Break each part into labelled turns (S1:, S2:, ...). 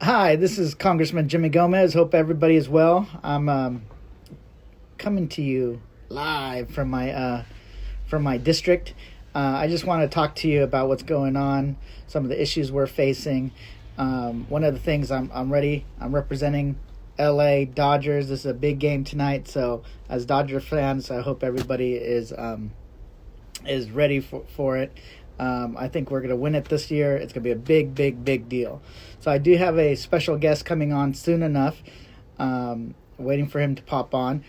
S1: Hi, this is Congressman Jimmy Gomez. Hope everybody is well. I'm coming to you live from my district. I just want to talk to you about what's going on, some of the issues we're facing. One of the things I'm ready. I'm representing LA Dodgers. This is a big game tonight, so as Dodger fans, I hope everybody is ready for it. I think we're going to win it this year. It's going to be a big deal. So I do have a special guest coming on soon enough, waiting for him to pop on.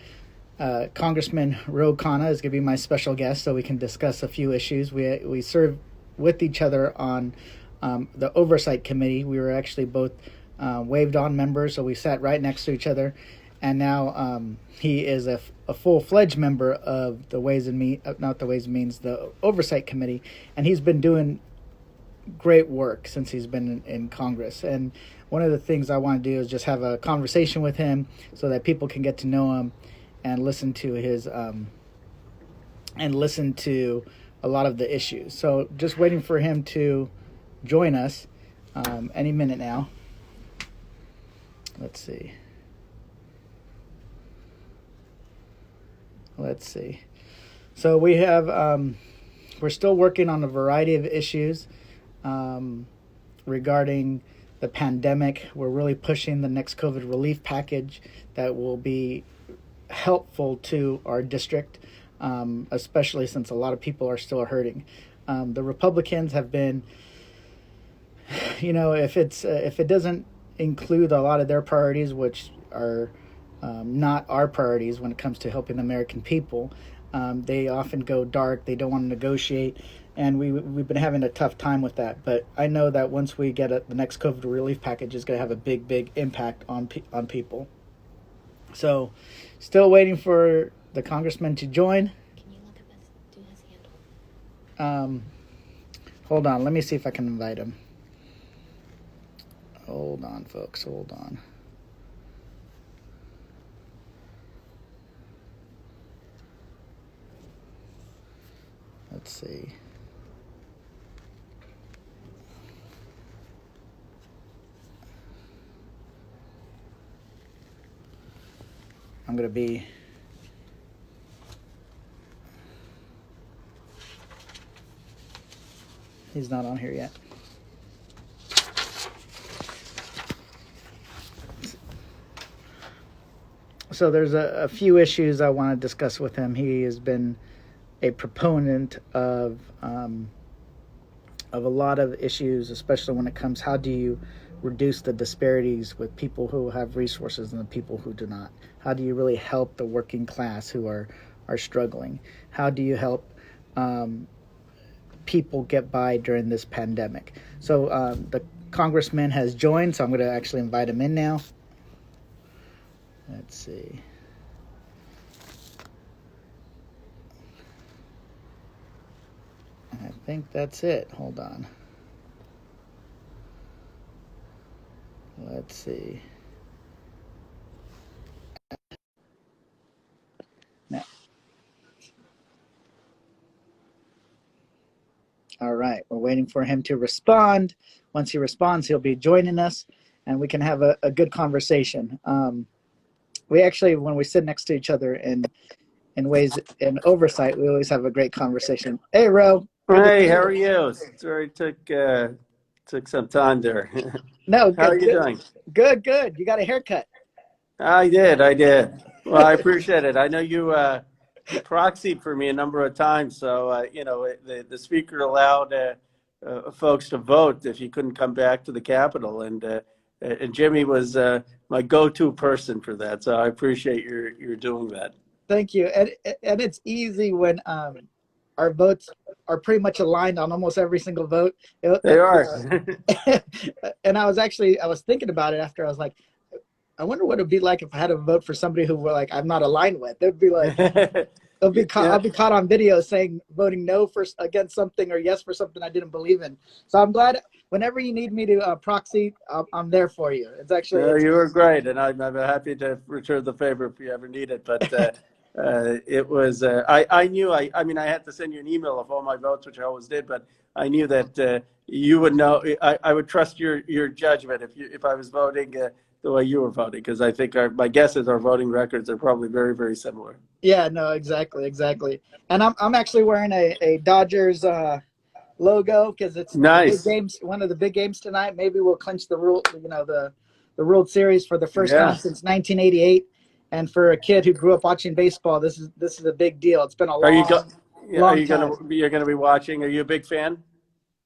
S1: Congressman Khanna is going to be my special guest, so we can discuss a few issues. We serve with each other on the Oversight Committee. We were actually both waived on members, so we sat right next to each other. And now he is a full-fledged member of the the Oversight Committee, and he's been doing great work since he's been in Congress. And one of the things I want to do is just have a conversation with him so that people can get to know him and listen to his a lot of the issues. So just waiting for him to join us any minute now. Let's see. So we have, we're still working on a variety of issues regarding the pandemic. We're really pushing the next COVID relief package that will be helpful to our district, especially since a lot of people are still hurting. The Republicans have been, if it doesn't include a lot of their priorities, which are not our priorities when it comes to helping the American people. They often go dark. They don't want to negotiate, and we've been having a tough time with that. But I know that once we get the next COVID relief package, is going to have a big impact on people. So, still waiting for the congressman to join.
S2: Can you look at this? Do his handle.
S1: Hold on. Let me see if I can invite him. Hold on, folks. Hold on. Let's see. I'm going to be... He's not on here yet. So there's a few issues I want to discuss with him. He has been a proponent of a lot of issues, especially when it comes, how do you reduce the disparities with people who have resources and the people who do not? How do you really help the working class who are struggling? How do you help people get by during this pandemic? So the congressman has joined, so I'm going to actually invite him in now. Let's see. I think that's it. Hold on. Let's see. Now. All right. We're waiting for him to respond. Once he responds, he'll be joining us, and we can have a good conversation. We actually, when we sit next to each other in oversight, we always have a great conversation. Hey, Ro.
S3: Hey, how are you? Sorry, took some time there.
S1: No, good.
S3: How are you doing?
S1: Good. You got a haircut.
S3: I did. Well, I appreciate it. I know you proxied for me a number of times, so the speaker allowed folks to vote if you couldn't come back to the Capitol, and Jimmy was my go-to person for that. So I appreciate your doing that.
S1: Thank you. And it's easy when our votes are pretty much aligned on almost every single vote.
S3: They are.
S1: And I was thinking about it after. I was like, I wonder what it'd be like if I had to vote for somebody who I'm not aligned with. It'd be like, I'll be caught on video saying voting no against something or yes for something I didn't believe in. So I'm glad whenever you need me to proxy, I'm there for you. It's actually
S3: you were great, and I'm happy to return the favor if you ever need it. But it was I knew I had to send you an email of all my votes, which I always did, but I knew that you would know. I would trust your judgment if I was voting the way you were voting, because I think my guess is our voting records are probably very, very similar.
S1: Yeah, no, exactly. And I'm actually wearing a Dodgers logo because it's the big
S3: Nice.
S1: games. One of the big games tonight. Maybe we'll clinch the World Series for the first time
S3: Yeah.
S1: since 1988. And for a kid who grew up watching baseball, this is a big deal. It's been a
S3: Are you go? Yeah, are
S1: long
S3: you
S1: time.
S3: you're gonna be watching? Are you a big fan?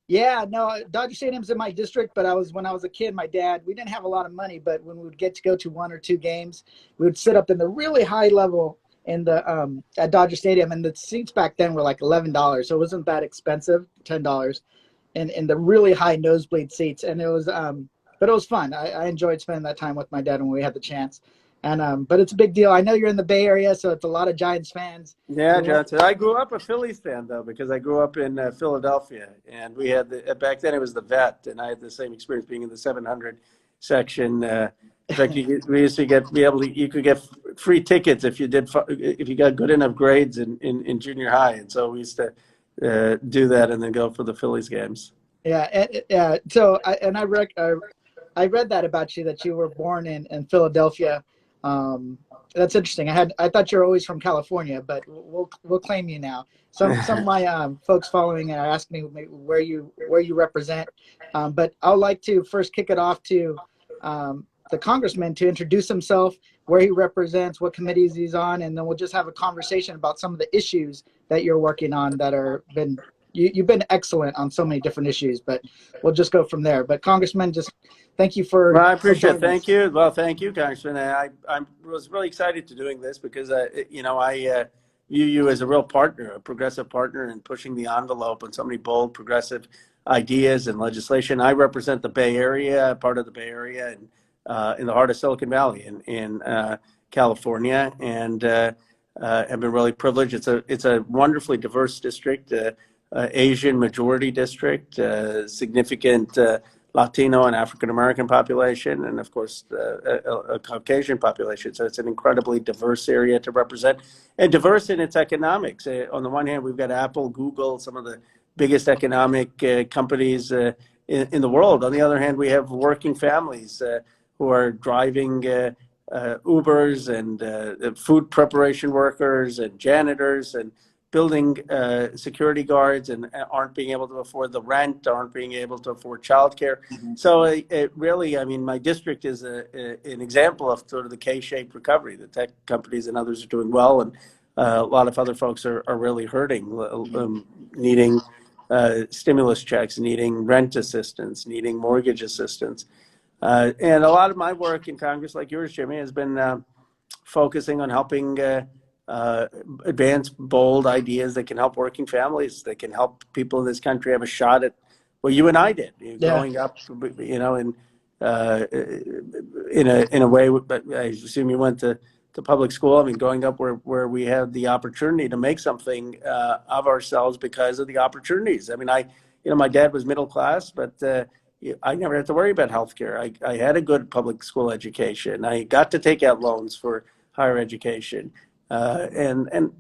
S1: Yeah, no, Dodger Stadium's in my district, but when I was a kid, my dad, we didn't have a lot of money, but when we would get to go to one or two games, we would sit up in the really high level in the at Dodger Stadium, and the seats back then were like $11, so it wasn't that expensive, $10, and in the really high nosebleed seats, and it was but it was fun. I enjoyed spending that time with my dad when we had the chance, and but it's a big deal. I know you're in the Bay Area, so it's a lot of Giants fans.
S3: Yeah, Johnson. I grew up a Phillies fan though, because I grew up in Philadelphia, and we had back then it was the Vet, and I had the same experience being in the 700 section. In fact, we used to you could get free tickets if you got good enough grades in junior high, and so we used to do that and then go for the Phillies games.
S1: Yeah, yeah. So I read that about you, that you were born in Philadelphia. That's interesting. I thought you were always from California, but we'll claim you now. Some of my folks following are asking me where you represent, but I would like to first kick it off to the congressman to introduce himself, where he represents, what committees he's on, and then we'll just have a conversation about some of the issues that you're working on that are been. You've been excellent on so many different issues, but we'll just go from there. But Congressman, just thank you for.
S3: Well, I appreciate it.
S1: Joining us.
S3: Thank you. Well, thank you, Congressman. I was really excited to doing this because, I view you as a real partner, a progressive partner in pushing the envelope on so many bold, progressive ideas and legislation. I represent the Bay Area, part of the Bay Area, and in the heart of Silicon Valley in California, and have been really privileged. It's a wonderfully diverse district. Asian majority district, significant Latino and African American population, and of course a Caucasian population. So it's an incredibly diverse area to represent, and diverse in its economics. On the one hand, we've got Apple, Google, some of the biggest economic companies in the world. On the other hand, we have working families who are driving Ubers and food preparation workers and janitors and building security guards, and aren't being able to afford the rent, aren't being able to afford childcare. Mm-hmm. So it really, I mean, my district is an example of sort of the K-shaped recovery. The tech companies and others are doing well, and a lot of other folks are really hurting, needing stimulus checks, needing rent assistance, needing mortgage assistance. And a lot of my work in Congress, like yours, Jimmy, has been focusing on helping advance bold ideas that can help working families, that can help people in this country have a shot at what you and I did, growing up, in a way. But I assume you went to public school. I mean, growing up where we had the opportunity to make something of ourselves because of the opportunities. I mean, my dad was middle class, but I never had to worry about healthcare. I had a good public school education. I got to take out loans for higher education. And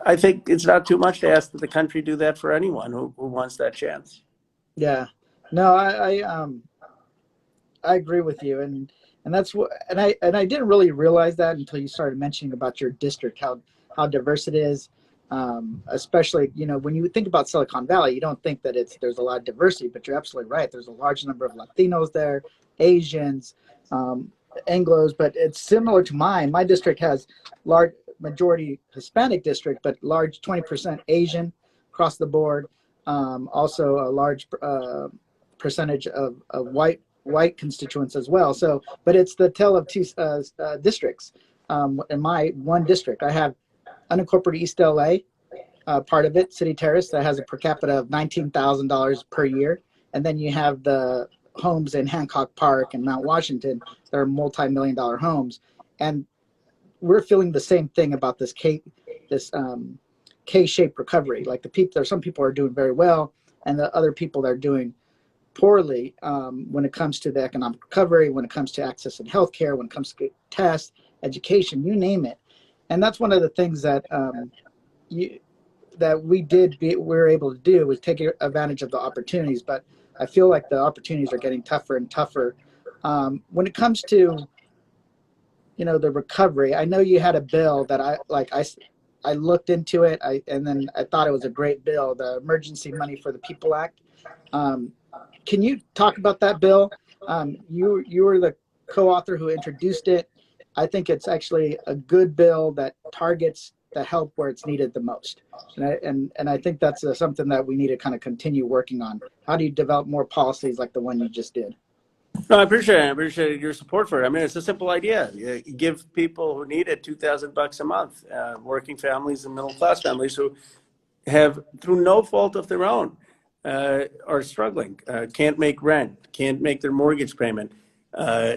S3: I think it's not too much to ask that the country do that for anyone who wants that chance.
S1: Yeah, no, I agree with you, and that's what, and I didn't really realize that until you started mentioning about your district, how diverse it is, especially when you think about Silicon Valley, you don't think that there's a lot of diversity, but you're absolutely right. There's a large number of Latinos there, Asians, Anglos, but it's similar to mine. My district has large majority Hispanic district, but large 20% Asian across the board. Also a large percentage of white constituents as well. So, but it's the tale of two districts. In my one district, I have unincorporated East LA, part of it, City Terrace, that has a per capita of $19,000 per year. And then you have the homes in Hancock Park and Mount Washington that are multi-million-dollar homes. And we're feeling the same thing about this K-shaped recovery. Like there's some people are doing very well, and the other people that are doing poorly when it comes to the economic recovery, when it comes to access in healthcare, when it comes to tests, education, you name it. And that's one of the things that that we were able to do was take advantage of the opportunities, but I feel like the opportunities are getting tougher and tougher. When it comes to, the recovery, I know you had a bill that I looked into it, and then I thought it was a great bill, the Emergency Money for the People Act. Um, can you talk about that bill? You were the co-author who introduced it. I think it's actually a good bill that targets the help where it's needed the most. And I think that's something that we need to kind of continue working on. How do you develop more policies like the one you just did?
S3: No, I appreciate it. I appreciate your support for it. I mean, it's a simple idea. You give people who need it $2,000 a month, working families and middle class families who have, through no fault of their own, are struggling, can't make rent, can't make their mortgage payment.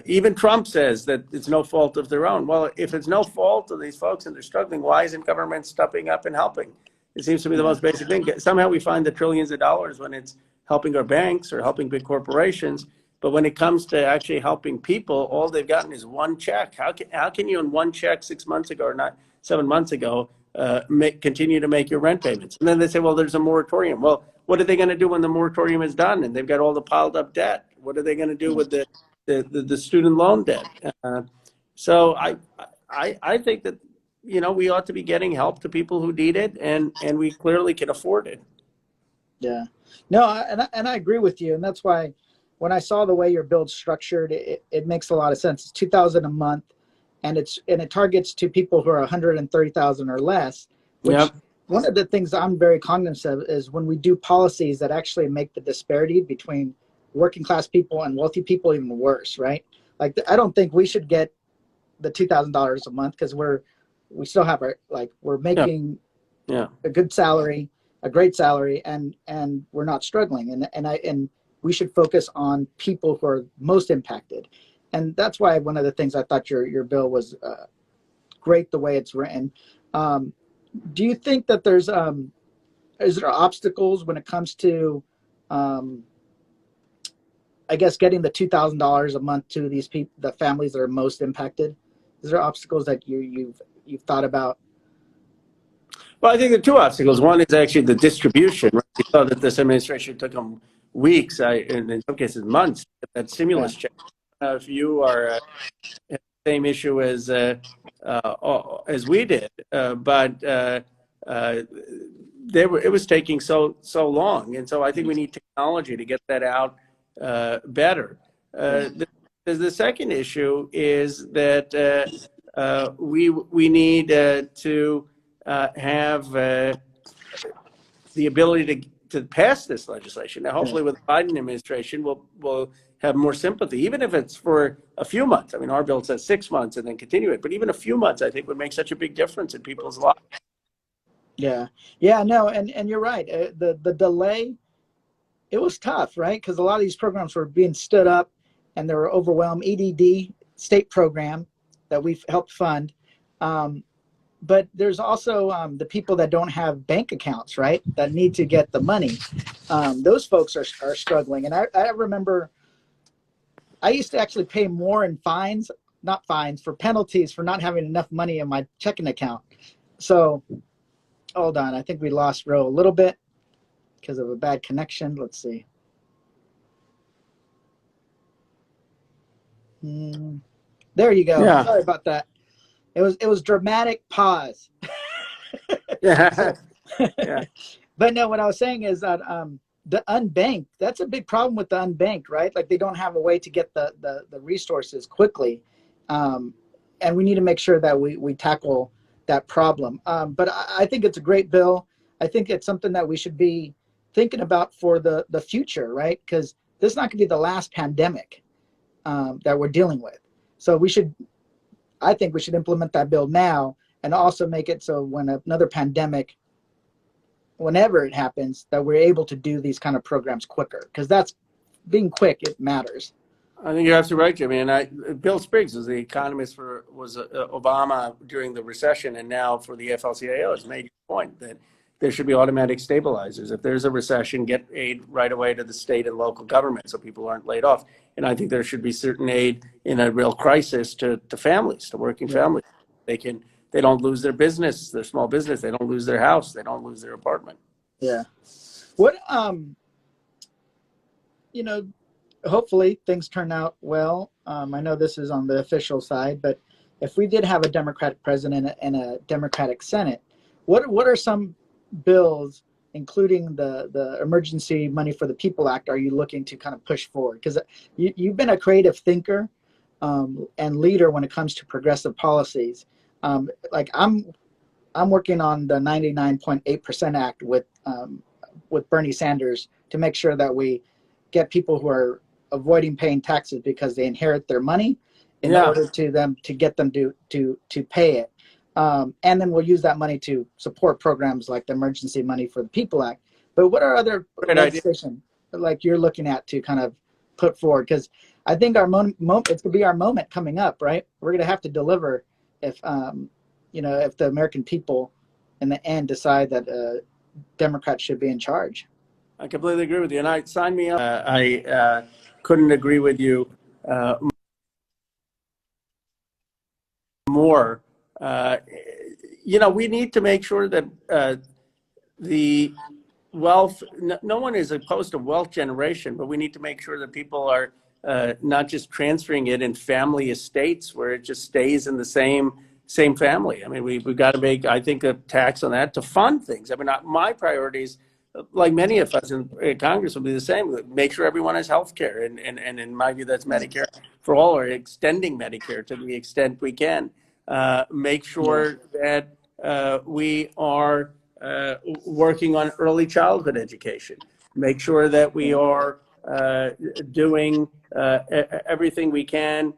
S3: Even Trump says that it's no fault of their own. Well, if it's no fault of these folks and they're struggling, why isn't government stepping up and helping? It seems to be the most basic thing. Somehow we find the trillions of dollars when it's helping our banks or helping big corporations. But when it comes to actually helping people, all they've gotten is one check. How can you, in one check 6 months ago or not 7 months ago, continue to make your rent payments? And then they say, well, there's a moratorium. Well, what are they going to do when the moratorium is done and they've got all the piled up debt? What are they going to do with the student loan debt? So I think that, we ought to be getting help to people who need it, and we clearly can afford it.
S1: Yeah, no, and I agree with you, and that's why when I saw the way your bill's structured, it makes a lot of sense. It's $2,000 a month, and it targets to people who are 130,000 or less. Which, yep. One of the things I'm very cognizant of is when we do policies that actually make the disparity between working class people and wealthy people even worse, right? Like, I don't think we should get the $2,000 a month because we still have we're making a good salary, a great salary, and we're not struggling, and we should focus on people who are most impacted. And that's why one of the things I thought your bill was great the way it's written. Do you think that is there obstacles when it comes to, I guess, getting the $2,000 a month to these people, the families that are most impacted? Is there obstacles that you've thought about?
S3: Well, I think there are two obstacles. One is actually the distribution. Right? We saw that this administration took them weeks, and in some cases months, to get that stimulus check. If you are the same issue as we did, but it was taking so long, and so I think we need technology to get that out better. The second issue is that we need to have the ability to pass this legislation. Now, hopefully, with the Biden administration, we'll have more sympathy, even if it's for a few months. I mean, our bill says 6 months and then continue it, but even a few months, I think, would make such a big difference in people's lives.
S1: Yeah, no, and you're right. The delay, it was tough, right? Because a lot of these programs were being stood up, and they were overwhelmed. EDD state program that we've helped fund. But there's also the people that don't have bank accounts, right, that need to get the money. Those folks are struggling. And I remember I used to actually pay more in for penalties for not having enough money in my checking account. So hold on. I think we lost Ro a little bit because of a bad connection. Let's see. There you go. Yeah. Sorry about that. It was dramatic pause.
S3: Yeah.
S1: But no, what I was saying is that the unbanked, that's a big problem with the unbanked, right? Like, they don't have a way to get the resources quickly. And we need to make sure that we tackle that problem. But I think it's a great bill. I think it's something that we should be thinking about for the future, right? Because this is not going to be the last pandemic that we're dealing with. So I think we should implement that bill now, and also make it so when another pandemic, whenever it happens, that we're able to do these kind of programs quicker, because that's being quick. It matters.
S3: I think you're absolutely right, Jimmy. And Bill Spriggs was the economist was Obama during the recession, and now for the AFL-CIO has made the point that there should be automatic stabilizers. If there's a recession, get aid right away to the state and local government so people aren't laid off. And I think there should be certain aid in a real crisis to families, to working families. They can they don't lose their business, their small business. They don't lose their house. They don't lose their apartment.
S1: Yeah. What you know, hopefully things turn out well. I know this is on the official side, but if we did have a Democratic president and a Democratic Senate, what are some bills, including the Emergency Money for the People Act, are you looking to kind of push forward? Because you've been a creative thinker and leader when it comes to progressive policies. Like I'm working on the 99.8% Act with Bernie Sanders to make sure that we get people who are avoiding paying taxes because they inherit their money in
S3: Yeah.
S1: order to get them to pay it. And then we'll use that money to support programs like the Emergency Money for the People Act. But what are other
S3: Great idea.
S1: legislation like you're looking at to kind of put forward? Because I think our it's going to be our moment coming up, right? We're going to have to deliver if if the American people in the end decide that Democrats should be in charge.
S3: I completely agree with you, and I sign me up. I couldn't agree with you more. We need to make sure that the wealth, no one is opposed to wealth generation, but we need to make sure that people are not just transferring it in family estates where it just stays in the same family. I mean, we've got to make, I think, a tax on that to fund things. I mean, my priorities, like many of us in Congress, will be the same. Make sure everyone has health care. And in my view, that's Medicare for all, or extending Medicare to the extent we can. Make sure that we are working on early childhood education. Make sure that we are doing everything we can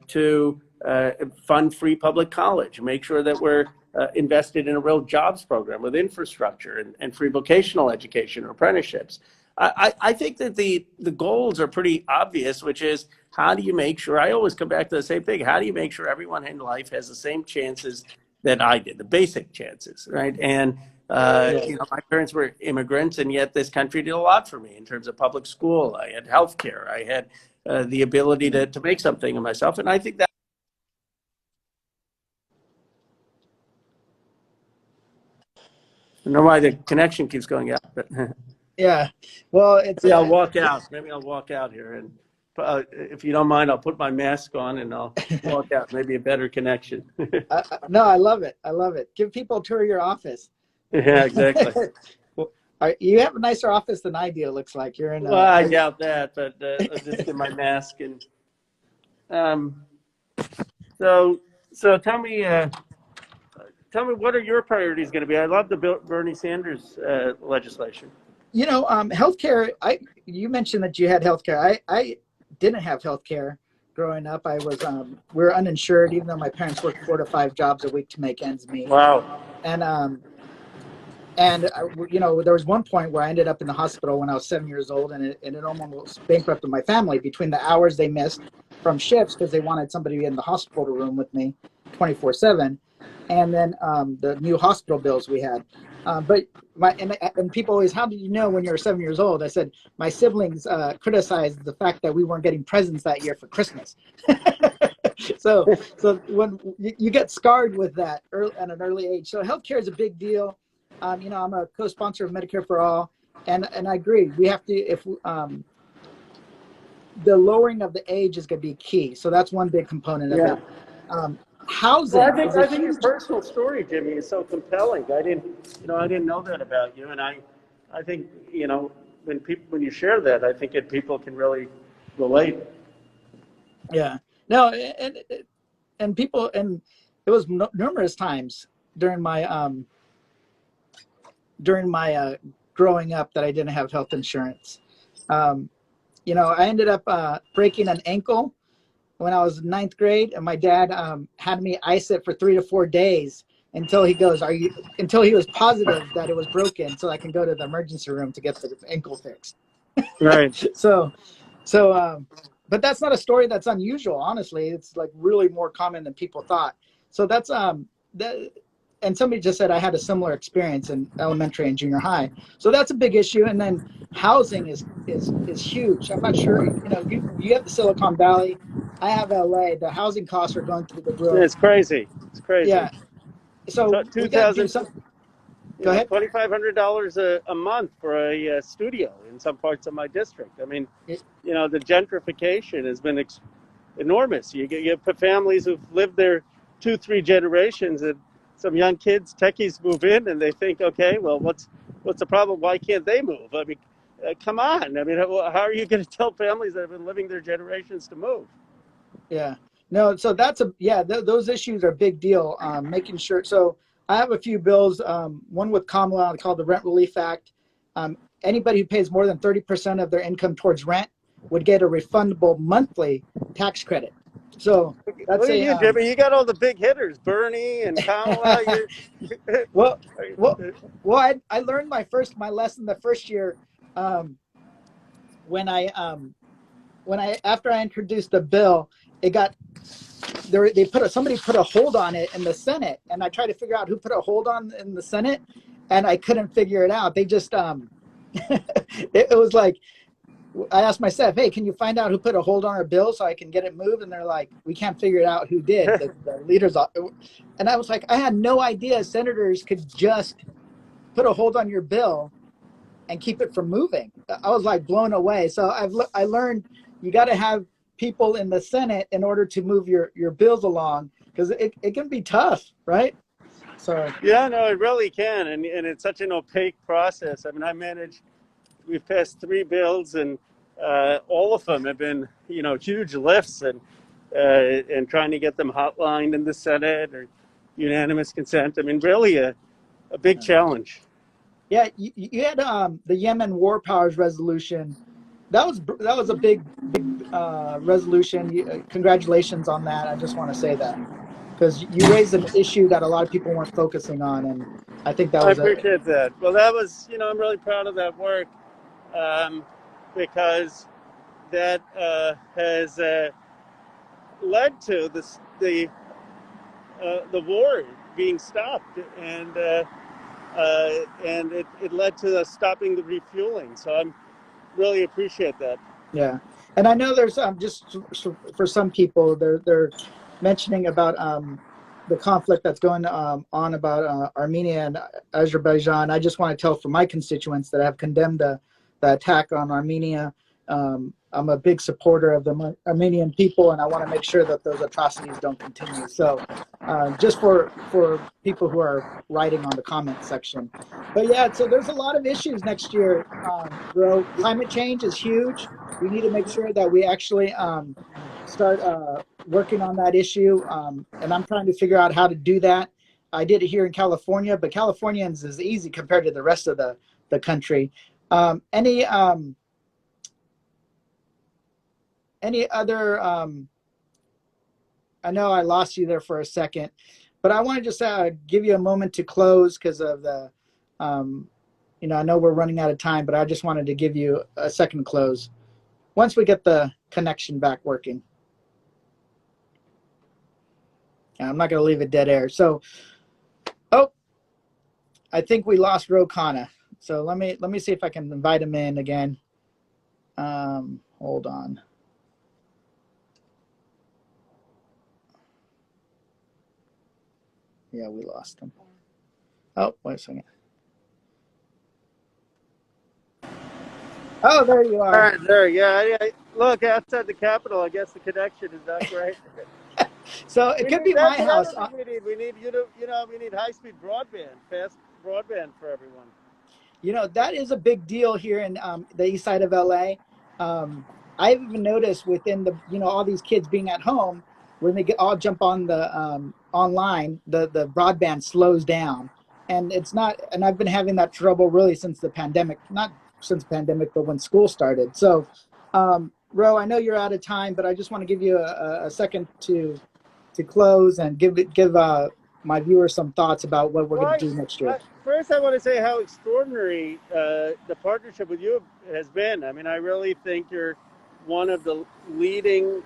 S3: to fund free public college. Make sure that we're invested in a real jobs program with infrastructure and free vocational education or apprenticeships. I think that the goals are pretty obvious, which is how do you make sure, I always come back to the same thing, how do you make sure everyone in life has the same chances that I did, the basic chances, right? And my parents were immigrants, and yet this country did a lot for me in terms of public school. I had health care. I had the ability to make something of myself. And I think that, I don't know why the connection keeps going out, but
S1: Yeah, well, it's
S3: maybe I'll walk out. Maybe I'll walk out here, and if you don't mind, I'll put my mask on and I'll walk out. Maybe a better connection.
S1: no, I love it. I love it. Give people a tour of your office.
S3: Yeah, exactly.
S1: You have a nicer office than I do. It looks like you're in.
S3: Well, I doubt that, but I'll just get my mask and. So tell me what are your priorities going to be? I love the Bernie Sanders legislation.
S1: Healthcare. You mentioned that you had healthcare. I didn't have healthcare growing up. I was we were uninsured, even though my parents worked 4 to 5 jobs a week to make ends meet.
S3: Wow.
S1: And there was one point where I ended up in the hospital when I was 7 years old, and it almost bankrupted my family between the hours they missed from shifts because they wanted somebody in the hospital room with me 24/7, and then the new hospital bills we had. But people always, how did you know when you were 7 years old? I said my siblings criticized the fact that we weren't getting presents that year for Christmas. so when you get scarred with that at an early age, so healthcare is a big deal. I'm a co-sponsor of Medicare for All, and I agree. We have to the lowering of the age is going to be key. So that's one big component of it. Housing.
S3: Well, I think your personal story, Jimmy, is so compelling. I didn't know that about you, and I think when you share that, I think people can really relate.
S1: Yeah. No, and people, and it was numerous times during my growing up that I didn't have health insurance. I ended up breaking an ankle when I was in 9th grade, and my dad had me ice it for 3 to 4 days until he was positive that it was broken, so I can go to the emergency room to get the ankle fixed.
S3: Right.
S1: But that's not a story that's unusual. Honestly, it's like really more common than people thought. So that's and somebody just said I had a similar experience in elementary and junior high. So that's a big issue. And then housing is huge. I'm not sure, you have the Silicon Valley. I have LA. The housing costs are going through the roof.
S3: It's crazy. It's crazy.
S1: Yeah. So we got to do
S3: 2000,
S1: something. Go ahead.
S3: $2,500 a month for a studio in some parts of my district. I mean, the gentrification has been enormous. You have families who've lived there 2, 3 generations, and some young kids, techies, move in, and they think, okay, well, what's the problem? Why can't they move? I mean, come on. I mean, how are you going to tell families that have been living there generations to move?
S1: Yeah. No, so that's those issues are a big deal. Making sure. So I have a few bills. One with Kamala called the Rent Relief Act. Anybody who pays more than 30% of their income towards rent would get a refundable monthly tax credit. So that's
S3: Look at
S1: a
S3: you, Jimmy. You got all the big hitters, Bernie and Kamala.
S1: well, well, I learned my lesson the first year when I after I introduced the bill, it got there. Somebody put a hold on it in the Senate, and I tried to figure out who put a hold on in the Senate, and I couldn't figure it out. They just it was like I asked my staff, "Hey, can you find out who put a hold on our bill so I can get it moved?" And they're like, "We can't figure it out who did." The leaders, and I was like, I had no idea senators could just put a hold on your bill and keep it from moving. I was like blown away. So I learned you got to have people in the Senate in order to move your bills along, because it can be tough, right? So
S3: Yeah, no, it really can, and it's such an opaque process. I mean, we've passed 3 bills, and all of them have been, huge lifts, and trying to get them hotlined in the Senate or unanimous consent. I mean, really a big challenge.
S1: yeah, you had the Yemen War Powers resolution. That was a big resolution. Congratulations on that. I just want to say that because you raised an issue that a lot of people weren't focusing on, and I think that
S3: I
S1: was a
S3: appreciate that. Well, that was, I'm really proud of that work, um, because that has led to the war being stopped, and it led to us stopping the refueling. So I'm really appreciate that.
S1: Yeah, and I know there's just for some people they're mentioning about the conflict that's going on about Armenia and Azerbaijan. I just want to tell for my constituents that have condemned the attack on Armenia. I'm a big supporter of the Armenian people, and I want to make sure that those atrocities don't continue. So, just for people who are writing on the comment section, but yeah, so there's a lot of issues next year. Bro, climate change is huge. We need to make sure that we actually start working on that issue. And I'm trying to figure out how to do that. I did it here in California, but Californians is easy compared to the rest of the country. Any other? I know I lost you there for a second, but I want to just give you a moment to close because of the. I know we're running out of time, but I just wanted to give you a second to close once we get the connection back working. I'm not going to leave it dead air. So, I think we lost Khanna. So let me see if I can invite him in again. Hold on. Yeah, we lost him. Oh, wait a second. Oh, there you
S3: All
S1: are.
S3: right, there. Yeah, look, outside the Capitol, I guess the connection is not great.
S1: So it
S3: We
S1: could
S3: need
S1: be my
S3: that's
S1: house.
S3: another thing we need. We need we need high-speed broadband, fast broadband for everyone.
S1: That is a big deal here in the east side of LA. I've even noticed within all these kids being at home, when they all jump on the online, the broadband slows down, and it's not. And I've been having that trouble really since the pandemic, not since the pandemic, but when school started. So, Ro, I know you're out of time, but I just want to give you a second to close and give my viewers some thoughts about what we're going
S3: Well,
S1: to do next year.
S3: first, I want to say how extraordinary the partnership with you has been. I mean, I really think you're one of the leading,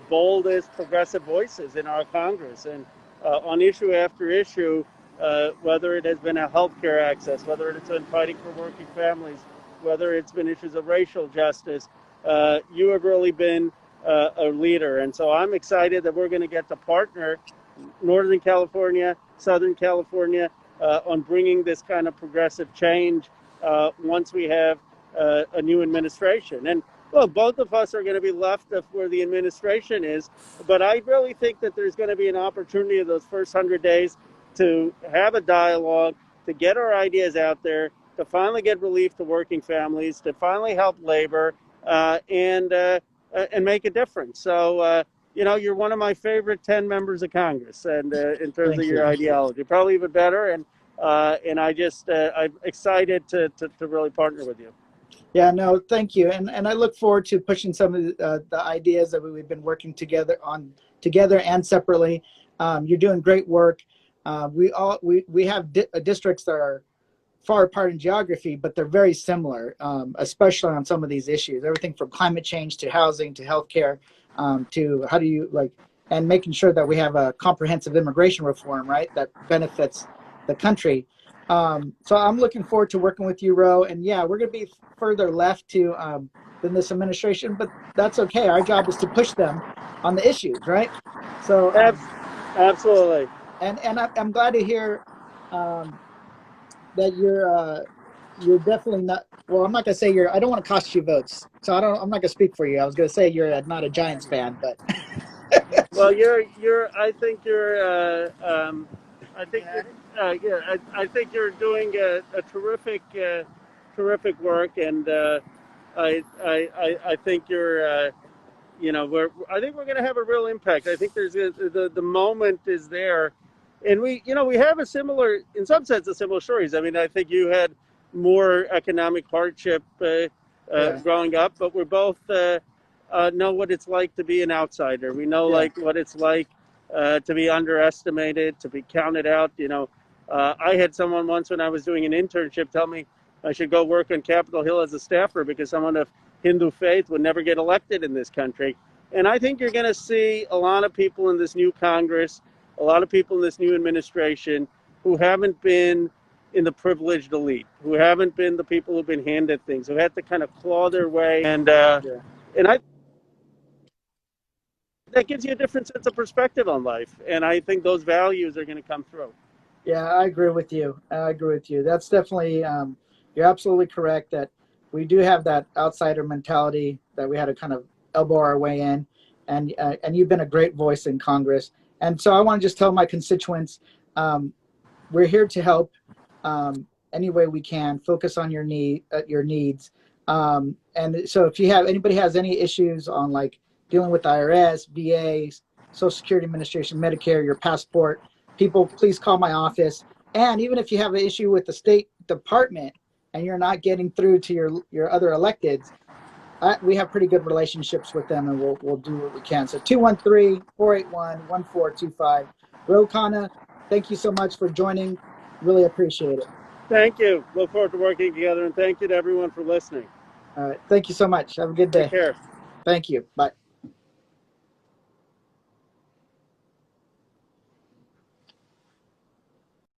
S3: boldest progressive voices in our Congress, and on issue after issue, whether it has been a healthcare access, whether it's been fighting for working families, whether it's been issues of racial justice, you have really been a leader. And so I'm excited that we're going to get to partner Northern California, Southern California, on bringing this kind of progressive change once we have a new administration. And well, both of us are going to be left of where the administration is, but I really think that there's going to be an opportunity of those first 100 days to have a dialogue, to get our ideas out there, to finally get relief to working families, to finally help labor, and make a difference. So, you're one of my favorite 10 members of Congress, and in terms
S1: Thank
S3: of
S1: you.
S3: your ideology, probably even better. And I'm excited to really partner with you.
S1: Yeah, no, thank you, and I look forward to pushing some of the ideas that we've been working together and separately. You're doing great work. We have districts that are far apart in geography, but they're very similar, especially on some of these issues. Everything from climate change to housing to healthcare, to how do you and making sure that we have a comprehensive immigration reform, right, that benefits the country. So I'm looking forward to working with you, Ro. And yeah, we're going to be further left than this administration, but that's okay. Our job is to push them on the issues, right? So
S3: Absolutely.
S1: and I'm glad to hear that you're definitely not. Well, I'm not gonna say you're. I don't want to cost you votes, so I'm not gonna speak for you. I was gonna say you're not a Giants fan, but
S3: Well, I think you're. I think you're. Yeah, I think you're doing a terrific work, and I think you're. I think we're going to have a real impact. I think the moment is there, and we have in some sense, a similar stories. I mean, I think you had more economic hardship
S1: yeah,
S3: growing up, but we're both know what it's like to be an outsider. We know
S1: yeah,
S3: like what it's like to be underestimated, to be counted out. I had someone once when I was doing an internship tell me I should go work on Capitol Hill as a staffer because someone of Hindu faith would never get elected in this country. And I think you're going to see a lot of people in this new Congress, a lot of people in this new administration who haven't been in the privileged elite, who haven't been the people who've been handed things, who had to kind of claw their way.
S1: yeah.
S3: And I that gives you a different sense of perspective on life. And I think those values are going to come through.
S1: Yeah, I agree with you. That's definitely, you're absolutely correct that we do have that outsider mentality that we had to kind of elbow our way in, and you've been a great voice in Congress. And so I want to just tell my constituents, we're here to help any way we can. Focus on your needs. And so if anybody has any issues on like dealing with IRS, VA, Social Security Administration, Medicare, your passport, people, please call my office. And even if you have an issue with the State Department and you're not getting through to your other electeds, we have pretty good relationships with them, and we'll do what we can. So 213-481-1425. Ro Khanna, thank you so much for joining. Really appreciate it.
S3: Thank you. Look forward to working together, and thank you to everyone for listening.
S1: All right. Thank you so much. Have a good
S3: Take
S1: day.
S3: care.
S1: Thank you. Bye.